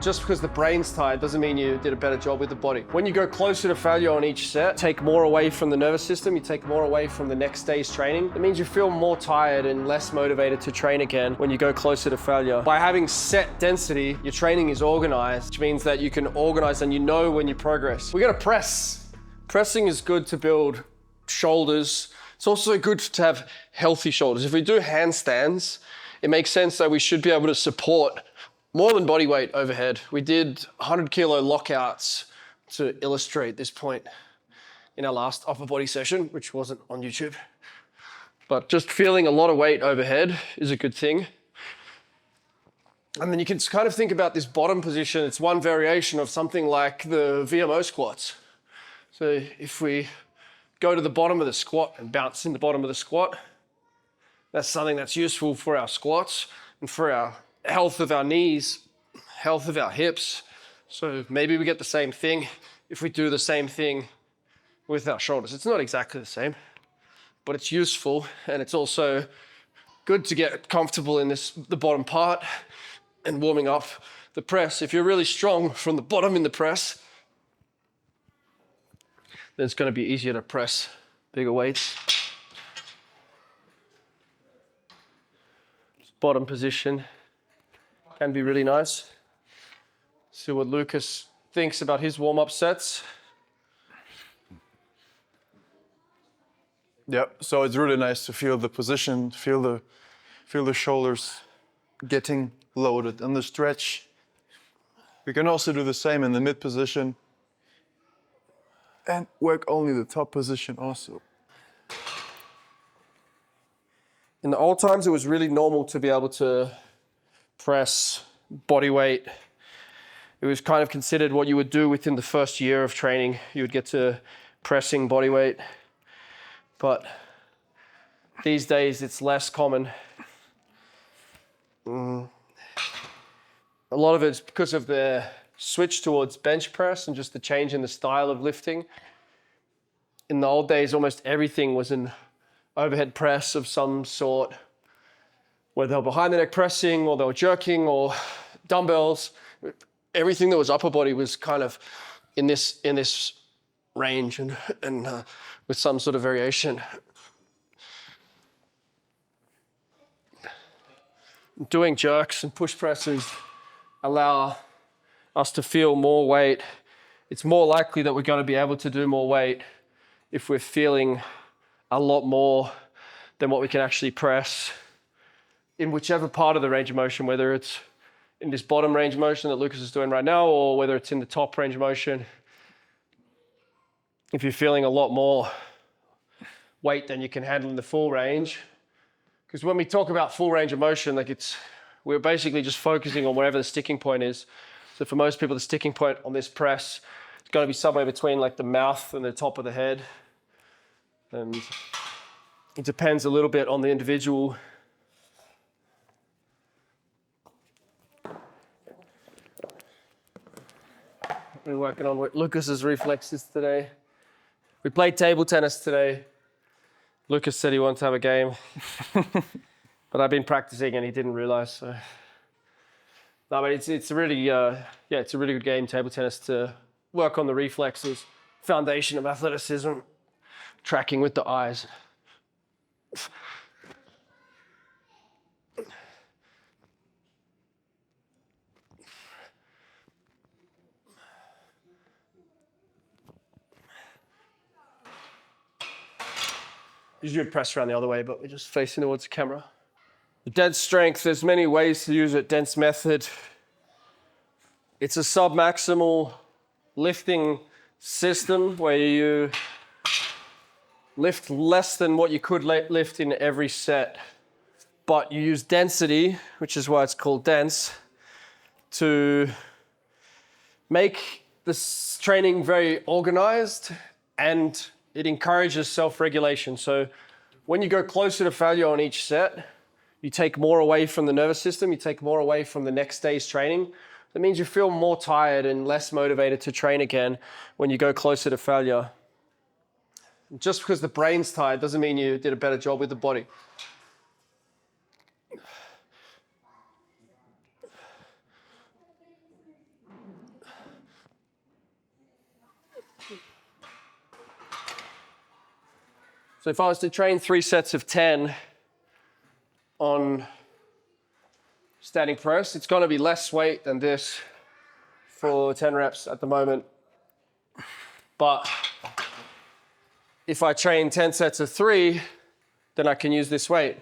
Just because the brain's tired doesn't mean you did a better job with the body. When you go closer to failure on each set, take more away from the nervous system, you take more away from the next day's training. It means you feel more tired and less motivated to train again when you go closer to failure. By having set density, your training is organized, which means that you can organize and you know when you progress. We're gonna press. Pressing is good to build shoulders. It's also good to have healthy shoulders. If we do handstands, it makes sense that we should be able to support more than body weight overhead. We did 100 kilo lockouts to illustrate this point in our last upper body session, which wasn't on YouTube. But just feeling a lot of weight overhead is a good thing. And then you can kind of think about this bottom position. It's one variation of something like the VMO squats. So if we go to the bottom of the squat and bounce in the bottom of the squat, that's something that's useful for our squats and for our health of our knees, health of our hips. So maybe we get the same thing if we do the same thing with our shoulders. It's not exactly the same, but it's useful, and it's also good to get comfortable in the bottom part and warming up the press. If you're really strong from the bottom in the press, then it's going to be easier to press bigger weights. Bottom position can be really nice. See what Lucas thinks about his warm-up sets. Yeah, so it's really nice to feel the position, feel the shoulders getting loaded and the stretch. We can also do the same in the mid position and work only the top position also. In the old times, it was really normal to be able to press body weight. It was kind of considered what you would do within the first year of training. You would get to pressing body weight. But these days, it's less common. A lot of it's because of the switch towards bench press and just the change in the style of lifting. In the old days, almost everything was an overhead press of some sort, whether they were behind the neck pressing or they were jerking or dumbbells. Everything that was upper body was kind of in this range and with some sort of variation. Doing jerks and push presses allow us to feel more weight. It's more likely that we're going to be able to do more weight if we're feeling a lot more than what we can actually press in whichever part of the range of motion, whether it's in this bottom range of motion that Lucas is doing right now, or whether it's in the top range of motion. If you're feeling a lot more weight than you can handle in the full range, because when we talk about full range of motion, we're basically just focusing on wherever the sticking point is. So for most people, the sticking point on this press is going to be somewhere between like the mouth and the top of the head. And it depends a little bit on the individual. We're working on Lucas's reflexes today. We played table tennis today. Lucas said he wanted to have a game, but I've been practicing and he didn't realize. So, no, but it's a really it's a really good game, table tennis, to work on the reflexes, foundation of athleticism, tracking with the eyes. Usually would press around the other way, but we're just facing towards the camera. The dense strength, there's many ways to use it. Dense method. It's a sub-maximal lifting system where you lift less than what you could lift in every set, but you use density, which is why it's called dense, to make this training very organized, and it encourages self-regulation. So when you go closer to failure on each set, you take more away from the nervous system, you take more away from the next day's training. That means you feel more tired and less motivated to train again when you go closer to failure. Just because the brain's tired doesn't mean you did a better job with the body. So if I was to train 3 sets of 10 on standing press, it's going to be less weight than this for 10 reps at the moment. But if I train 10 sets of 3, then I can use this weight.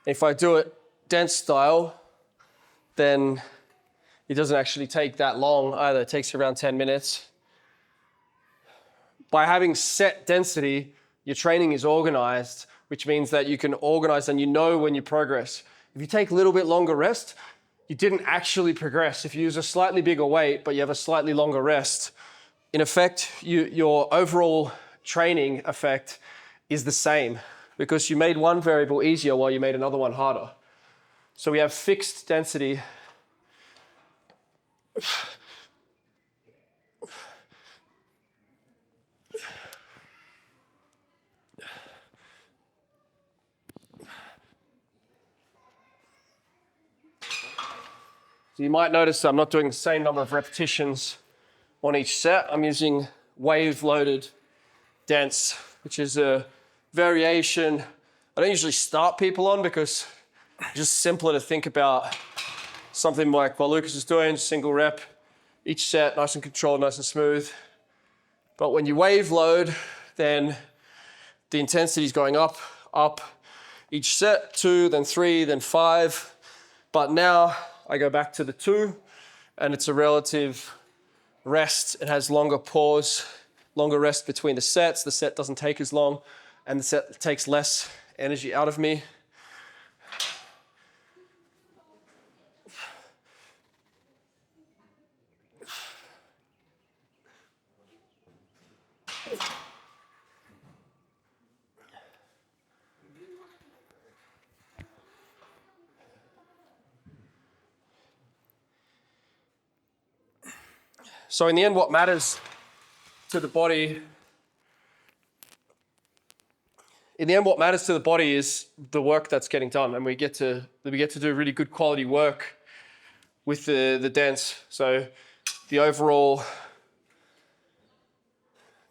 If I do it dense style, then it doesn't actually take that long either. It takes around 10 minutes. By having set density, your training is organized, which means that you can organize and you know when you progress. If you take a little bit longer rest, you didn't actually progress. If you use a slightly bigger weight, but you have a slightly longer rest, in effect, your overall training effect is the same because you made one variable easier while you made another one harder. So we have fixed density. So you might notice I'm not doing the same number of repetitions on each set. I'm using wave-loaded dense, which is a variation I don't usually start people on because it's just simpler to think about something like what Lucas is doing, single rep, each set, nice and controlled, nice and smooth. But when you wave load, then the intensity is going up, up, each set, 2, then 3, then 5. But now I go back to the 2 and it's a relative rest. It has longer pause, longer rest between the sets. The set doesn't take as long and the set takes less energy out of me. So in the end, what matters to the body, is the work that's getting done, and we get to do really good quality work with the dense. So the overall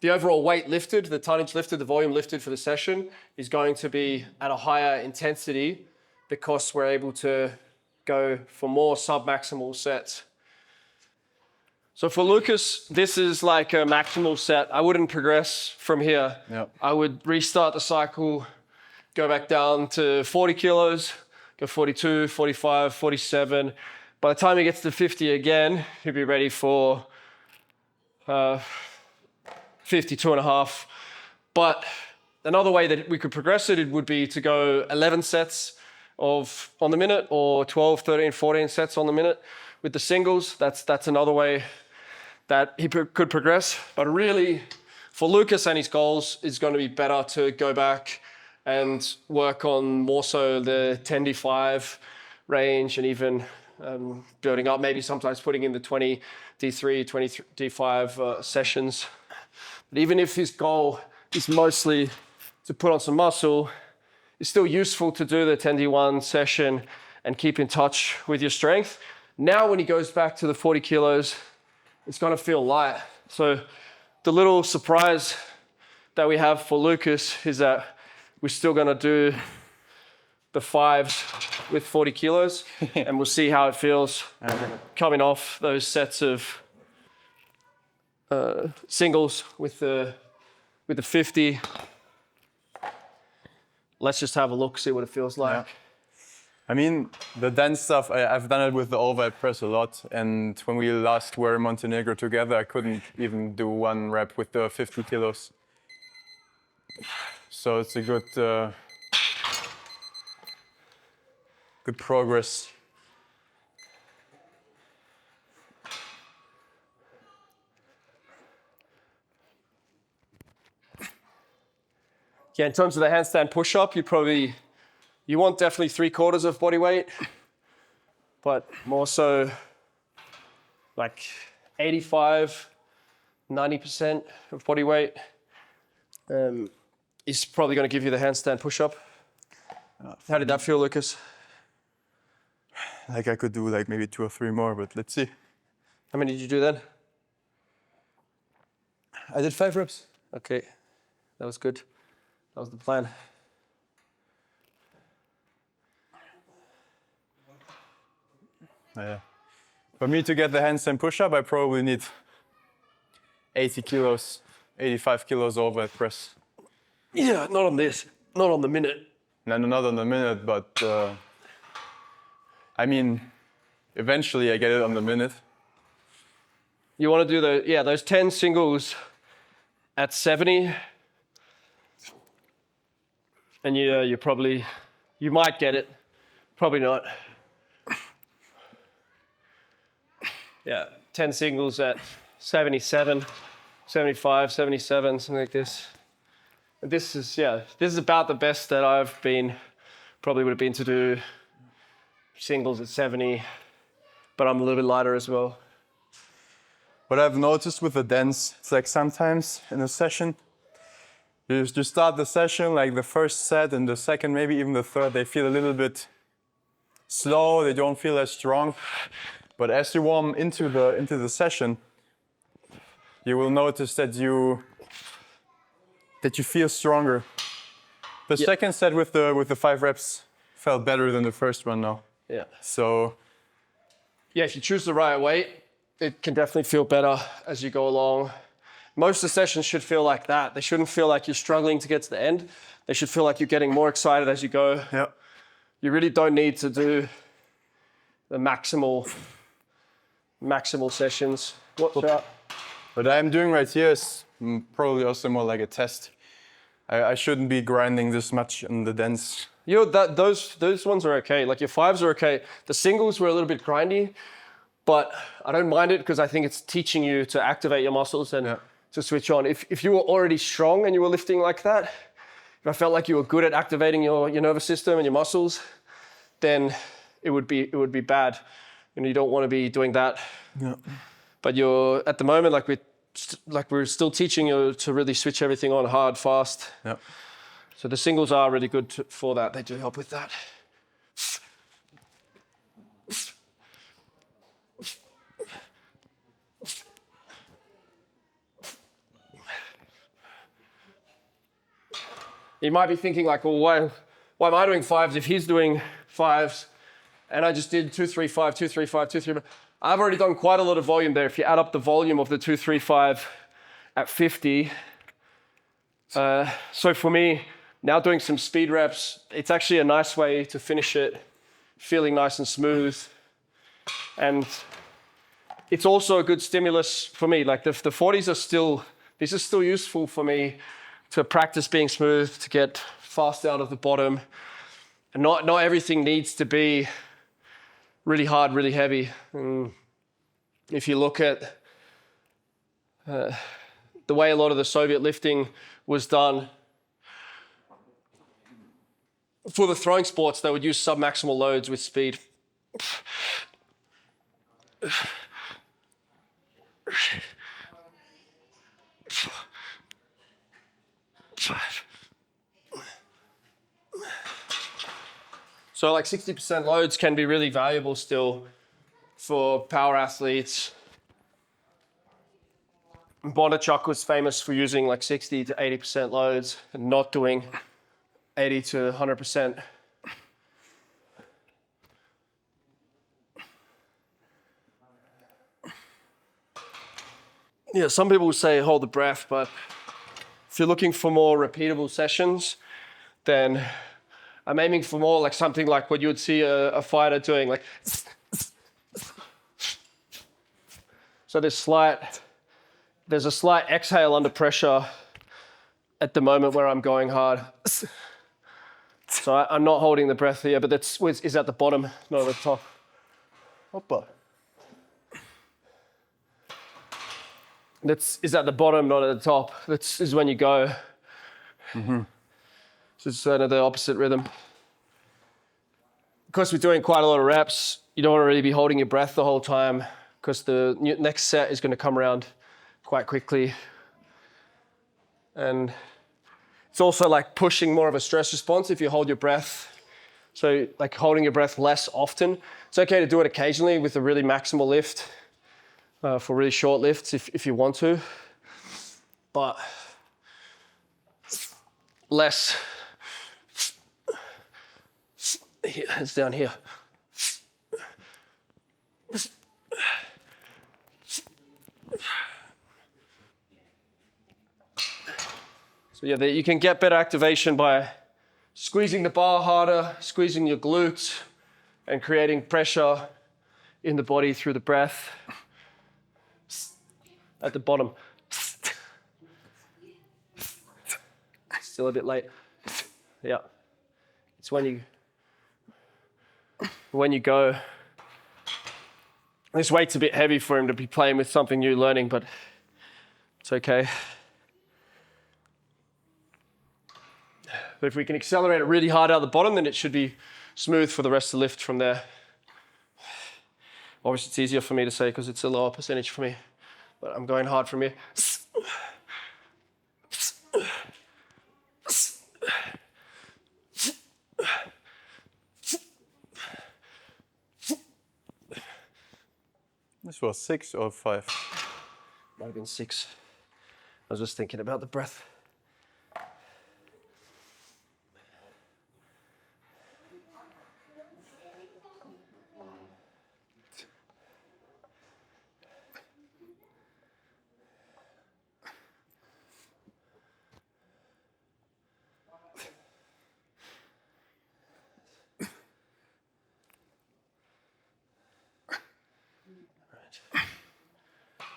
weight lifted, the tonnage lifted, the volume lifted for the session is going to be at a higher intensity because we're able to go for more sub-maximal sets. So for Lucas, this is like a maximal set. I wouldn't progress from here. Yep. I would restart the cycle, go back down to 40 kilos, go 42, 45, 47. By the time he gets to 50 again, he'll be ready for 52 and a half. But another way that we could progress it would be to go 11 sets on the minute or 12, 13, 14 sets on the minute with the singles. That's another way that he could progress. But really, for Lucas and his goals, it's going to be better to go back and work on more so the 10D5 range and even building up, maybe sometimes putting in the 20D3, 20D5 sessions. But even if his goal is mostly to put on some muscle, it's still useful to do the 10D1 session and keep in touch with your strength. Now when he goes back to the 40 kilos, it's going to feel light. So the little surprise that we have for Lucas is that we're still going to do the 5s with 40 kilos and we'll see how it feels coming off those sets of singles with the 50. Let's just have a look, see what it feels like. Yeah. I mean, the dense stuff, I've done it with the overhead press a lot. And when we last were in Montenegro together, I couldn't even do one rep with the 50 kilos. So it's a good progress. Yeah, in terms of the handstand push-up, you want definitely 3/4 of body weight, but more so like 85, 90% of body weight is probably going to give you the handstand push-up. How did that feel, Lucas? Like I could do like maybe 2 or 3 more, but let's see. How many did you do then? I did 5 reps. Okay, that was good. That was the plan. Yeah. For me to get the handstand push-up, I probably need 80 kilos, 85 kilos overhead press. Yeah, not on this. Not on the minute. No, not on the minute, but I mean, eventually I get it on the minute. You want to do those 10 singles at 70. And you might get it. Probably not. Yeah, 10 singles at 77, 75, 77, something like this. And this is about the best that I've probably would have been to do singles at 70, but I'm a little bit lighter as well. What I've noticed with the dents, it's like sometimes in a session, you start the session, like the first set and the second, maybe even the third, they feel a little bit slow, they don't feel as strong. But as you warm into the session, you will notice that you feel stronger. The second set with the 5 reps felt better than the first one now. Yeah. So yeah, if you choose the right weight, it can definitely feel better as you go along. Most of the sessions should feel like that. They shouldn't feel like you're struggling to get to the end. They should feel like you're getting more excited as you go. yeah. You really don't need to do the maximal sessions. Watch out. What I'm doing right here is probably also more like a test. I shouldn't be grinding this much in the dents. Those ones are okay. Like your 5s are okay. The singles were a little bit grindy, but I don't mind it because I think it's teaching you to activate your muscles and to switch on. If you were already strong and you were lifting like that, if I felt like you were good at activating your nervous system and your muscles, then it would be bad. And you don't want to be doing that. Yeah. But you're at the moment, we're still teaching you to really switch everything on hard, fast. Yeah. So the singles are really good for that. They do help with that. You might be thinking like, well, why am I doing 5s if he's doing 5s? And I just did 2, 3, 5, 2, 3, 5, 2, 3. I've already done quite a lot of volume there. If you add up the volume of the 2, 3, 5 at 50. So for me, now doing some speed reps, it's actually a nice way to finish it, feeling nice and smooth. And it's also a good stimulus for me. Like the 40s this is still useful for me to practice being smooth, to get fast out of the bottom. And not everything needs to be really hard, really heavy. And if you look at the way a lot of the Soviet lifting was done, for the throwing sports, they would use submaximal loads with speed. So like 60% loads can be really valuable still for power athletes. Bondarchuk was famous for using like 60 to 80% loads and not doing 80 to 100%. Yeah, some people will say hold the breath, but if you're looking for more repeatable sessions, then I'm aiming for more like something like what you would see a fighter doing, like. So there's a slight exhale under pressure at the moment where I'm going hard. So I'm not holding the breath here, but is at the bottom, not at the top. Hoppa. Is at the bottom, not at the top. This is when you go. Mm-hmm. So it's the opposite rhythm. Because we're doing quite a lot of reps, you don't want to really be holding your breath the whole time because the next set is going to come around quite quickly. And it's also like pushing more of a stress response if you hold your breath. So like holding your breath less often. It's okay to do it occasionally with a really maximal lift for really short lifts if you want to. But less. Here, it's down here. So yeah, you can get better activation by squeezing the bar harder, squeezing your glutes, and creating pressure in the body through the breath. At the bottom. Still a bit late. Yeah. It's when you go. This weight's a bit heavy for him to be playing with something new, learning, but it's okay. But if we can accelerate it really hard out the bottom, then it should be smooth for the rest of the lift from there. Obviously, it's easier for me to say because it's a lower percentage for me, but I'm going hard from here. This was 6 or 5? Might have been 6. I was just thinking about the breath.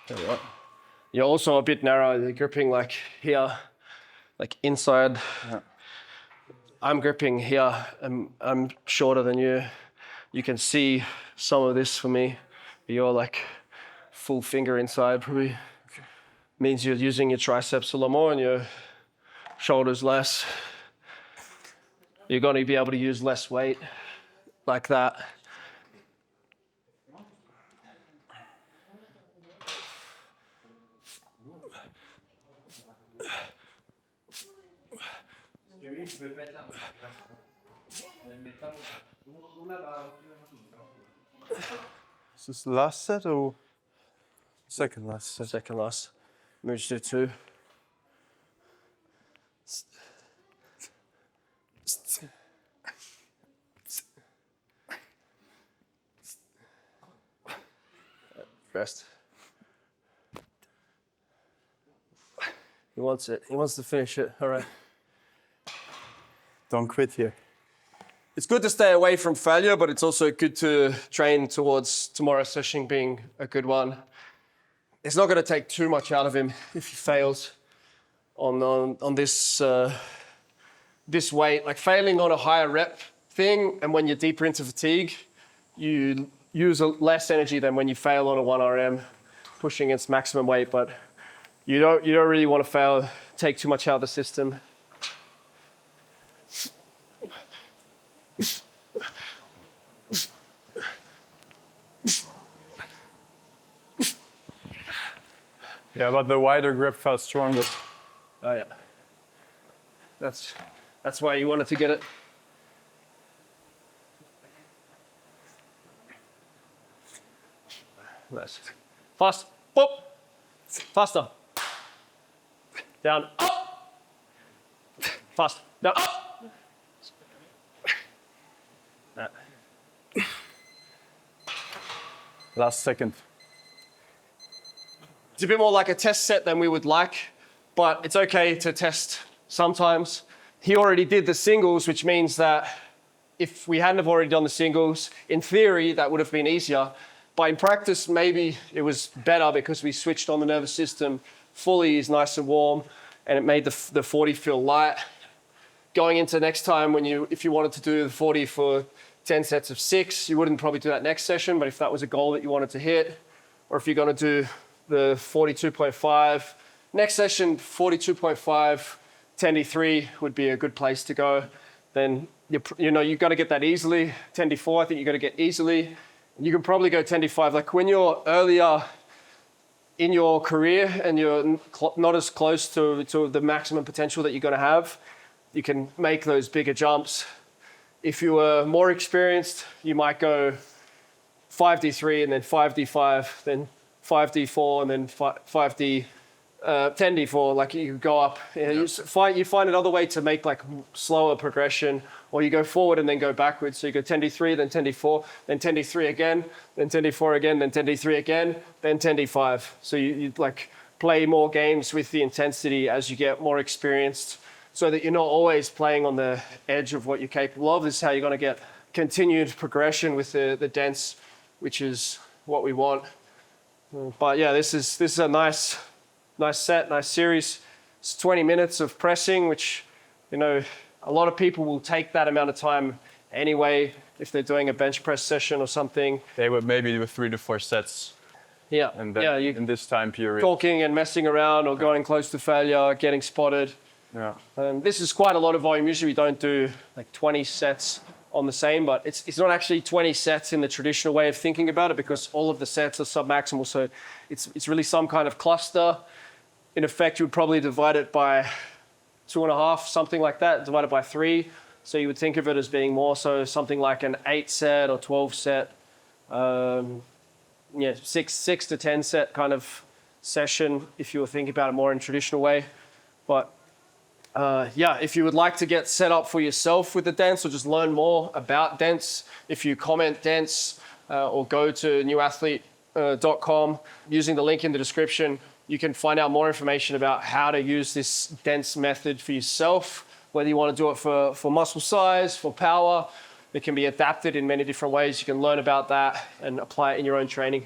There we are. You're also a bit narrow. You're gripping like here, like inside. Yeah. I'm gripping here. I'm shorter than you. You can see some of this for me. You're like full finger inside probably. Okay. Means you're using your triceps a lot more and your shoulders less. You're going to be able to use less weight like that. Is this the last set or second last set? Second last. Maybe just do 2. Rest. He wants it. He wants to finish it. All right. Don't quit here. It's good to stay away from failure, but it's also good to train towards tomorrow's session being a good one. It's not going to take too much out of him if he fails on this this weight. Like failing on a higher rep thing, and when you're deeper into fatigue, you use less energy than when you fail on a 1RM, pushing its maximum weight. But you don't really want to fail, take too much out of the system. Yeah, but the wider grip felt stronger. Oh yeah. That's why you wanted to get it. Nice. Fast. Whoop. Faster. Down. Up. Fast. Down. Up. Last second. It's a bit more like a test set than we would like, but it's okay to test sometimes. He already did the singles, which means that if we hadn't have already done the singles, in theory, that would have been easier. But in practice, maybe it was better because we switched on the nervous system fully, is nice and warm, and it made the 40 feel light. Going into next time, if you wanted to do the 40 for 10 sets of 6, you wouldn't probably do that next session, but if that was a goal that you wanted to hit, or if you're going to do the 42.5, next session, 42.5, 10D3 would be a good place to go. Then, you've got to get that easily. 10D4, I think you've got to get easily. You can probably go 10D5. Like when you're earlier in your career and you're not as close to the maximum potential that you're going to have, you can make those bigger jumps. If you were more experienced, you might go 5D3 and then 5D5, then 5D4 and then 5D 10D for like you go up. You find another way to make like slower progression, or you go forward and then go backwards. So you go 10D3, then 10D4, then 10D3 again, then 10D4 again, then 10D3 again, then 10D5. So you like play more games with the intensity as you get more experienced, so that you're not always playing on the edge of what you're capable of. This is how you're going to get continued progression with the dense, which is what we want. But yeah, this is a nice set, nice series. It's 20 minutes of pressing, which, you know, a lot of people will take that amount of time anyway if they're doing a bench press session or something. They would maybe do 3 to 4 sets. Yeah, And then in this time period. Talking and messing around or going close to failure, getting spotted. Yeah. This is quite a lot of volume. Usually we don't do like 20 sets on the same, but it's not actually 20 sets in the traditional way of thinking about it, because all of the sets are submaximal. So it's really some kind of cluster. In effect, you would probably divide it by 2.5, something like that, divide it by 3. So you would think of it as being more so something like an 8 set or 12 set, 6 to 10 set kind of session, if you were thinking about it more in a traditional way. But yeah, if you would like to get set up for yourself with the dance, or just learn more about dance, if you comment dance or go to newathletes.com using the link in the description, you can find out more information about how to use this dance method for yourself, whether you want to do it for muscle size, for power. It can be adapted in many different ways. You can learn about that and apply it in your own training.